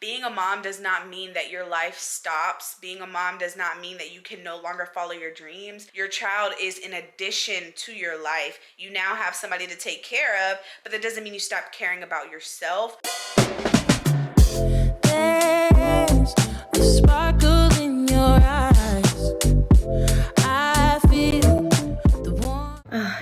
Being a mom does not mean that your life stops. Being a mom does not mean that you can no longer follow your dreams. Your child is in addition to your life. You now have somebody to take care of, but that doesn't mean you stop caring about yourself. There's a sparkle in your eyes. I feel the warmth.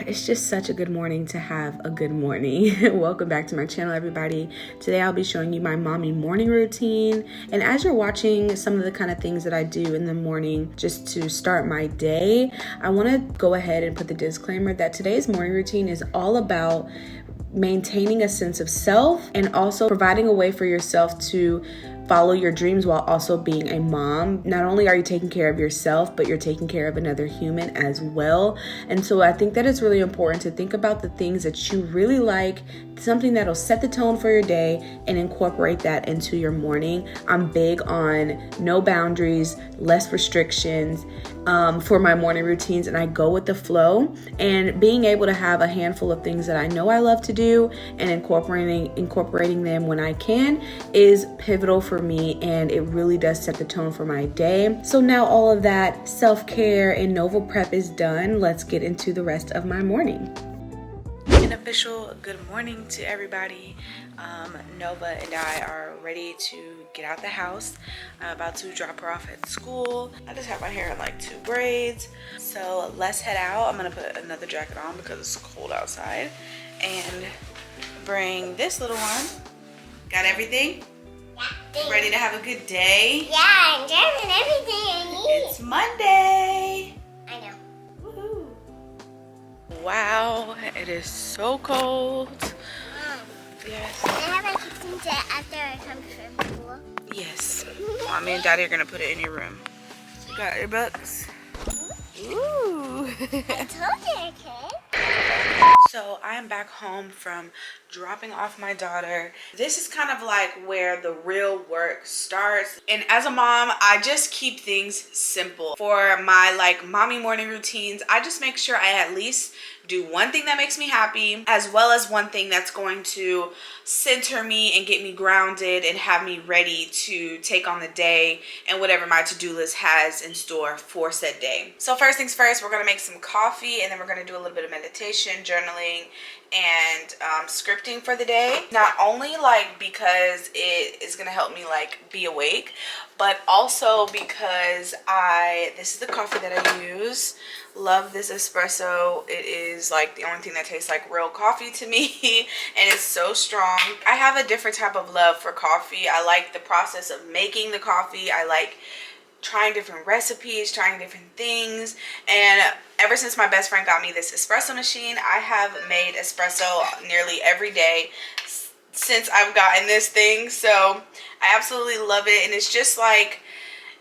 It's just such a good morning to have a good morning. Welcome back to my channel, everybody. Today I'll be showing you my mommy morning routine. And as you're watching some of the kind of things that I do in the morning just to start my day, I want to go ahead and put the disclaimer that today's morning routine is all about maintaining a sense of self and also providing a way for yourself to follow your dreams while also being a mom. Not only are you taking care of yourself, but you're taking care of another human as well. And so I think that it's really important to think about the things that you really like, something that'll set the tone for your day, and incorporate that into your morning. I'm big on no boundaries, less restrictions for my morning routines, and I go with the flow. And being able to have a handful of things that I know I love to do and incorporating them when I can is pivotal for me, and it really does set the tone for my day. So now all of that self-care and Nova prep is done. Let's get into the rest of my morning. An official good morning to everybody. Nova and I are ready to get out the house. I'm about to drop her off at school. I just have my hair in like 2 braids. So let's head out. I'm gonna put another jacket on because it's cold outside. And bring this little one. Got everything? Yeah. Ready to have a good day? Yeah, I'm grabbing everything I need. It's Monday. I know. Woohoo. Wow, it is so cold. Yes. Can I have my kitchen jet after I come from school? Yes. Mommy and Daddy are gonna put it in your room. You got your books. Ooh. I told you I could. So I am back home from dropping off my daughter. This is kind of like where the real work starts. And as a mom, I just keep things simple. For my like mommy morning routines, I just make sure I at least do one thing that makes me happy, as well as one thing that's going to center me and get me grounded and have me ready to take on the day and whatever my to-do list has in store for said day. So first things first, we're gonna make some coffee, and then we're gonna do a little bit of meditation, journaling, and scripting for the day. Not only like because it is gonna help me like be awake, but also because this is the coffee that I use. Love this espresso. It is like the only thing that tastes like real coffee to me, and it's so strong. I have a different type of love for coffee. I like the process of making the coffee. I like trying different recipes, trying different things. And ever since my best friend got me this espresso machine, I have made espresso nearly every day since I've gotten this thing. So I absolutely love it, and it's just like,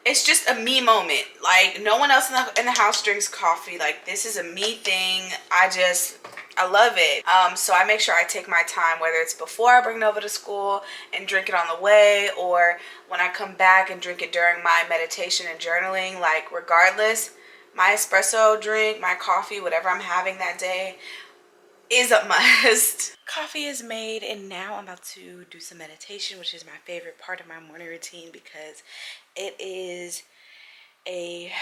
it's just a me moment. Like no one else in the house drinks coffee. Like this is a me thing. I love it. So I make sure I take my time, whether it's before I bring Nova to school and drink it on the way, or when I come back and drink it during my meditation and journaling. Like regardless, my espresso drink, my coffee, whatever I'm having that day is a must. Coffee is made, and now I'm about to do some meditation, which is my favorite part of my morning routine because it is a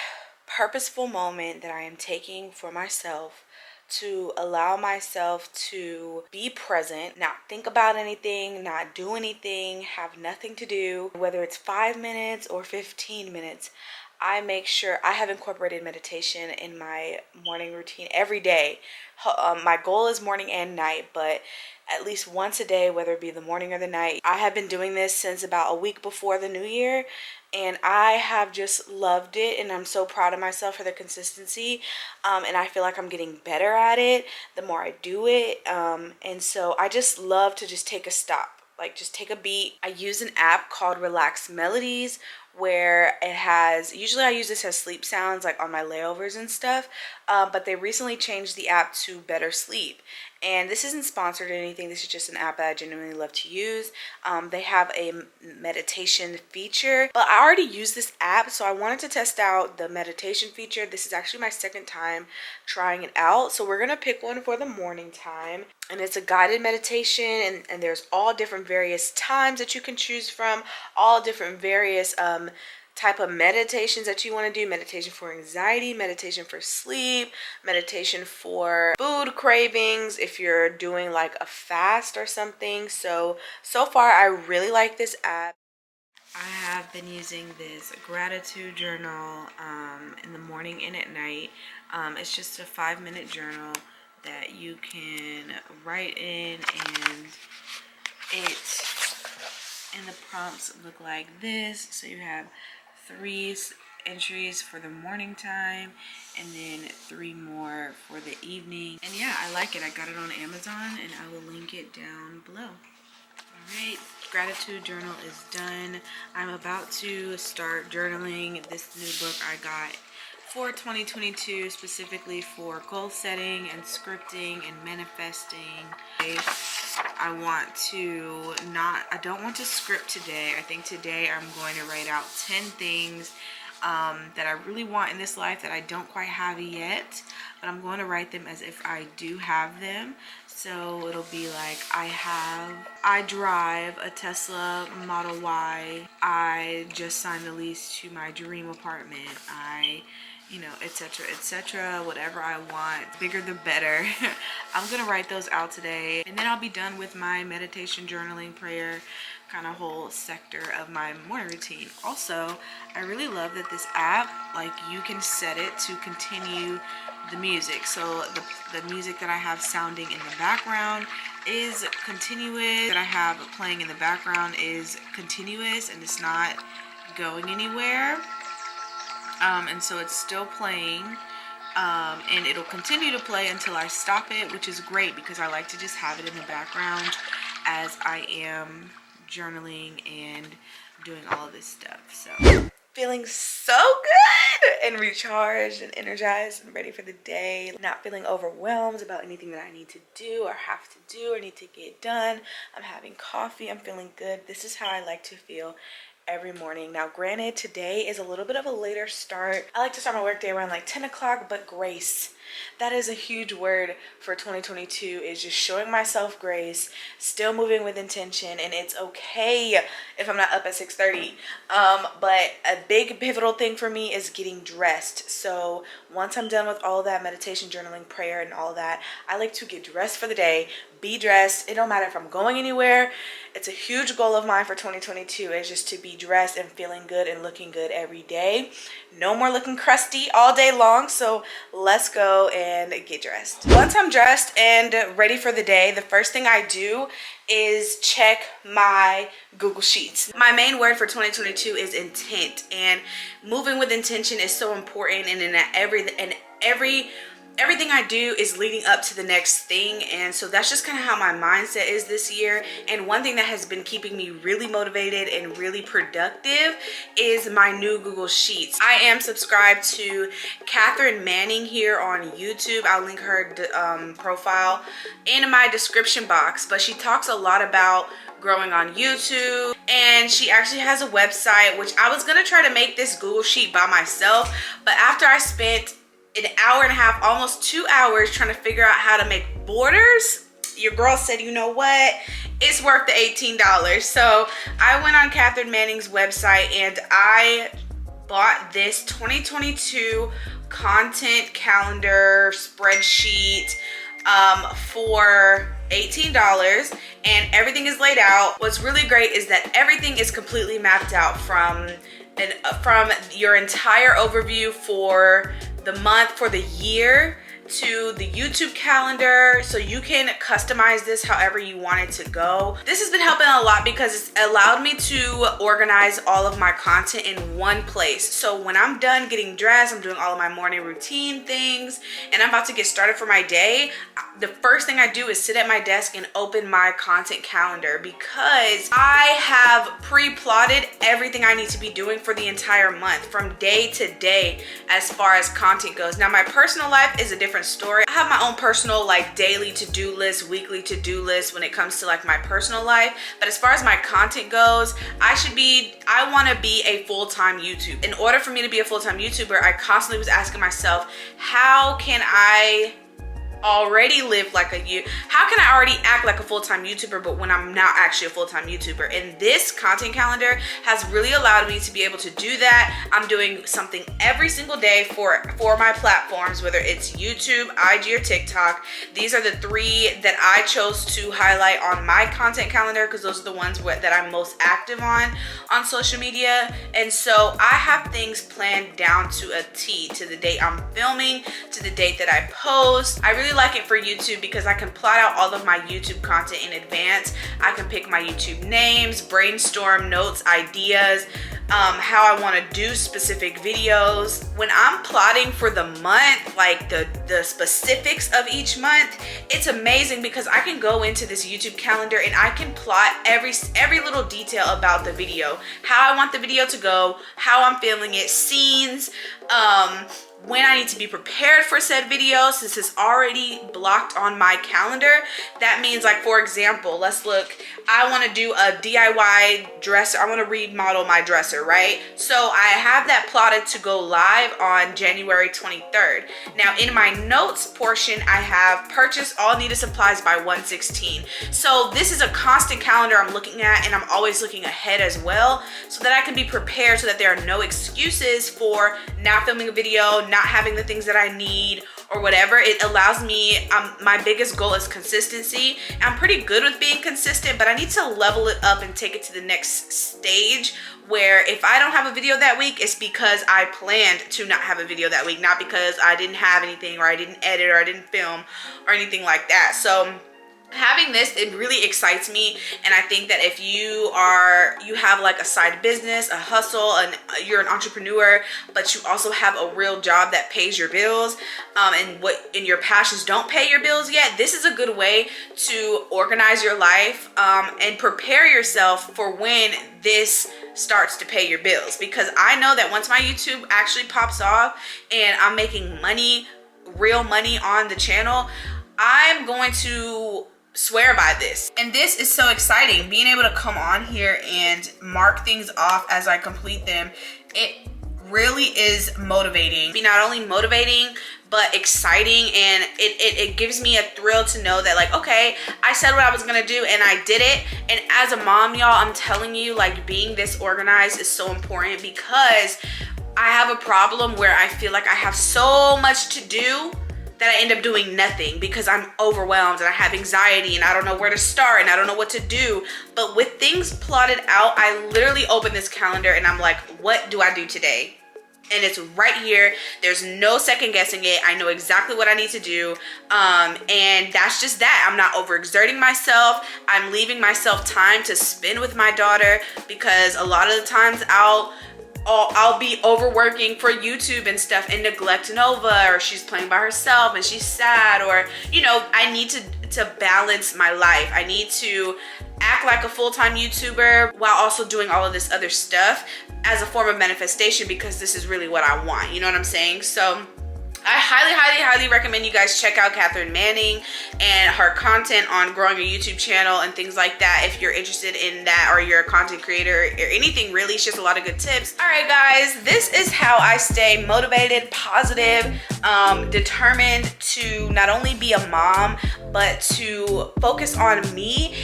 purposeful moment that I am taking for myself to allow myself to be present, not think about anything, not do anything, have nothing to do. Whether it's 5 minutes or 15 minutes, I make sure I have incorporated meditation in my morning routine every day. My goal is morning and night, but at least once a day, whether it be the morning or the night. I have been doing this since about a week before the new year, and I have just loved it, and I'm so proud of myself for the consistency, and I feel like I'm getting better at it the more I do it, and so I just love to just take a stop, like just take a beat. I use an app called Relax Melodies, where it has, usually I use this as sleep sounds like on my layovers and stuff, but they recently changed the app to Better Sleep, And this isn't sponsored or anything. This is just an app that I genuinely love to use. They have a meditation feature, but I already use this app, so I wanted to test out the meditation feature. This is actually my second time trying it out, so we're gonna pick one for the morning time. And it's a guided meditation, and there's all different various times that you can choose from, all different various type of meditations that you want to do. Meditation for anxiety, meditation for sleep, meditation for food cravings, if you're doing like a fast or something. So far I really like this app. I have been using this gratitude journal in the morning and at night. It's just a 5-minute journal that you can write in, and the prompts look like this. So you have 3 entries for the morning time and then 3 more for the evening. And yeah, I like it. I got it on Amazon, and I will link it down below. All right, gratitude journal is done. I'm about to start journaling this new book I got for 2022, specifically for goal setting and scripting and manifesting. I don't want to script today. I think today I'm going to write out 10 things that I really want in this life that I don't quite have yet, but I'm going to write them as if I do have them. So it'll be like, I drive a Tesla Model Y. I just signed the lease to my dream apartment. etc., whatever I want, bigger the better. I'm gonna write those out today, and then I'll be done with my meditation, journaling, prayer, kind of whole sector of my morning routine. Also, I really love that this app, like, you can set it to continue the music. So the music that I have sounding in the background is continuous, that I have playing in the background is continuous, and it's not going anywhere. And so it's still playing, and it'll continue to play until I stop it, which is great because I like to just have it in the background as I am journaling and doing all of this stuff. So feeling so good and recharged and energized and ready for the day. Not feeling overwhelmed about anything that I need to do or have to do or need to get done. I'm having coffee. I'm feeling good. This is how I like to feel every morning. Now, granted, today is a little bit of a later start. I like to start my work day around like 10 o'clock, but grace. That is a huge word for 2022, is just showing myself grace, still moving with intention, and it's okay if I'm not up at 6:30. But a big pivotal thing for me is getting dressed. So once I'm done with all of that meditation, journaling, prayer, and all that, I like to get dressed for the day, be dressed. It don't matter if I'm going anywhere. It's a huge goal of mine for 2022 is just to be dressed and feeling good and looking good every day. No more looking crusty all day long. So let's go and get dressed. Once I'm dressed and ready for the day, the first thing I do is check my Google Sheets. My main word for 2022 is intent, and moving with intention is so important. And in everything I do is leading up to the next thing, and so that's just kind of how my mindset is this year. And one thing that has been keeping me really motivated and really productive is my new Google Sheets. I am subscribed to Catherine Manning here on YouTube. I'll link her profile in my description box, but she talks a lot about growing on YouTube, and she actually has a website, which I was gonna try to make this Google Sheet by myself, but after I spent an hour and a half, almost 2 hours trying to figure out how to make borders, your girl said, you know what, it's worth the $18. So I went on Catherine Manning's website and I bought this 2022 content calendar spreadsheet for $18, and everything is laid out. What's really great is that everything is completely mapped out from your entire overview for the month, for the year, to the YouTube calendar, so you can customize this however you want it to go. This has been helping a lot because it's allowed me to organize all of my content in one place. So when I'm done getting dressed, I'm doing all of my morning routine things, and I'm about to get started for my day, the first thing I do is sit at my desk and open my content calendar, because I have pre-plotted everything I need to be doing for the entire month from day to day as far as content goes. Now my personal life is a different story. I have my own personal like daily to-do list, weekly to-do list when it comes to like my personal life, but as far as my content goes, I want to be a full-time YouTuber. In order for me to be a full-time YouTuber, I constantly was asking myself, how can I already live like how can I already act like a full-time YouTuber but when I'm not actually a full-time YouTuber? And this content calendar has really allowed me to be able to do that. I'm doing something every single day for my platforms, whether it's YouTube, IG, or TikTok. These are the 3 that I chose to highlight on my content calendar because those are the ones that I'm most active on social media. And so I have things planned down to a T, to the date I'm filming, to the date that I post. I really like it for YouTube because I can plot out all of my YouTube content in advance. I can pick my YouTube names, brainstorm notes, ideas, how I want to do specific videos. When I'm plotting for the month, like the specifics of each month, it's amazing because I can go into this YouTube calendar and I can plot every little detail about the video, how I want the video to go, how I'm filming it, scenes, when I need to be prepared for said video, since it's already blocked on my calendar. That means, like, for example, let's look, I want to do a DIY dresser. I want to remodel my dresser, right? So I have that plotted to go live on January 23rd. Now in my notes portion, I have purchase all needed supplies by 1/16. So this is a constant calendar I'm looking at, and I'm always looking ahead as well so that I can be prepared, so that there are no excuses for not filming a video, not having the things that I need or whatever. It allows me, my biggest goal is consistency. I'm pretty good with being consistent, but I need to level it up and take it to the next stage where if I don't have a video that week, it's because I planned to not have a video that week, not because I didn't have anything or I didn't edit or I didn't film or anything like that. So having this, it really excites me. And I think that if you have like a side business, a hustle, and you're an entrepreneur, but you also have a real job that pays your bills, and your passions don't pay your bills yet, this is a good way to organize your life and prepare yourself for when this starts to pay your bills. Because I know that once my YouTube actually pops off and I'm making money, real money on the channel, I'm going to swear by this. And this is so exciting, being able to come on here and mark things off as I complete them. It really is motivating. Not only motivating, but exciting, and it gives me a thrill to know that, like, okay, I said what I was gonna do and I did it. And as a mom, y'all, I'm telling you, like, being this organized is so important, because I have a problem where I feel like I have so much to do that I end up doing nothing because I'm overwhelmed and I have anxiety and I don't know where to start and I don't know what to do. But with things plotted out, I literally open this calendar and I'm like, what do I do today? And it's right here. There's no second guessing it. I know exactly what I need to do. And that's just that. I'm not overexerting myself. I'm leaving myself time to spend with my daughter, because a lot of the times I'll be overworking for YouTube and stuff and neglect Nova, or she's playing by herself and she's sad, or, you know, I need to balance my life. I need to act like a full-time YouTuber while also doing all of this other stuff as a form of manifestation, because this is really what I want. You know what I'm saying? So I highly recommend you guys check out Catherine Manning and her content on growing a YouTube channel and things like that if you're interested in that, or you're a content creator or anything really. She has a lot of good tips. All right, guys, this is how I stay motivated, positive, determined to not only be a mom, but to focus on me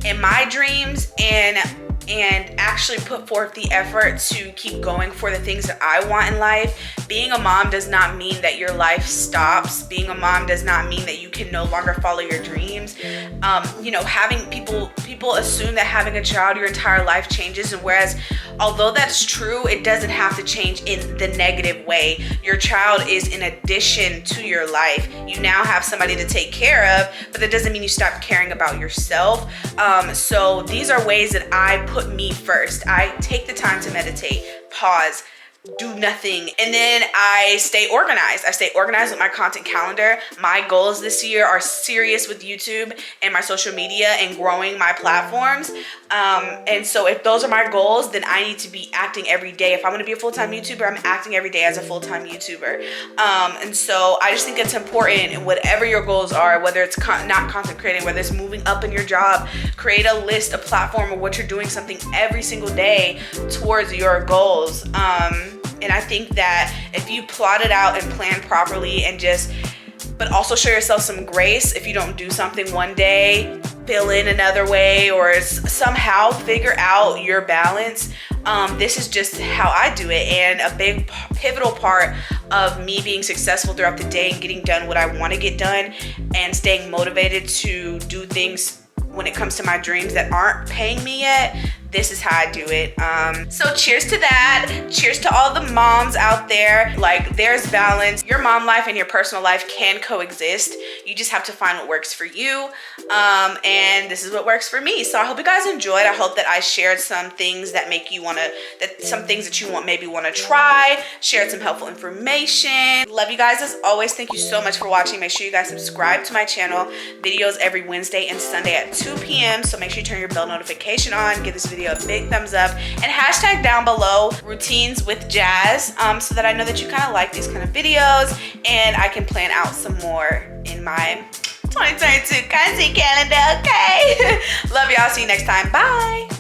and my dreams, and actually put forth the effort to keep going for the things that I want in life. Being a mom does not mean that your life stops. Being a mom does not mean that you can no longer follow your dreams. You know, having people assume that having a child your entire life changes, and whereas although that's true, it doesn't have to change in the negative way. Your child is an addition to your life. You now have somebody to take care of, but that doesn't mean you stop caring about yourself. So these are ways that I put me first. I take the time to meditate, pause, do nothing. And then I stay organized. I stay organized with my content calendar. My goals this year are serious with YouTube and my social media and growing my platforms. And so if those are my goals, then I need to be acting every day. If I'm gonna be a full-time YouTuber, I'm acting every day as a full-time YouTuber. And so I just think it's important, and whatever your goals are, whether it's not content creating, whether it's moving up in your job, create a list, a platform of what you're doing something every single day towards your goals. And I think that if you plot it out and plan properly and but also show yourself some grace if you don't do something one day, fill in another way, or somehow figure out your balance. This is just how I do it, and a big pivotal part of me being successful throughout the day and getting done what I want to get done and staying motivated to do things when it comes to my dreams that aren't paying me yet. This is how I do it. So cheers to that. Cheers to all the moms out there. Like, there's balance. Your mom life and your personal life can coexist. You just have to find what works for you. And this is what works for me. So I hope you guys enjoyed. I hope that I shared some things that make you some things that you maybe want to try, shared some helpful information. Love you guys as always. Thank you so much for watching. Make sure you guys subscribe to my channel. Videos every Wednesday and Sunday at 2 p.m. So make sure you turn your bell notification on. Give this video a big thumbs up, and hashtag down below routines with Jazz, so that I know that you kind of like these kind of videos and I can plan out some more in my 2022 content calendar. Okay. Love y'all. See you next time. Bye.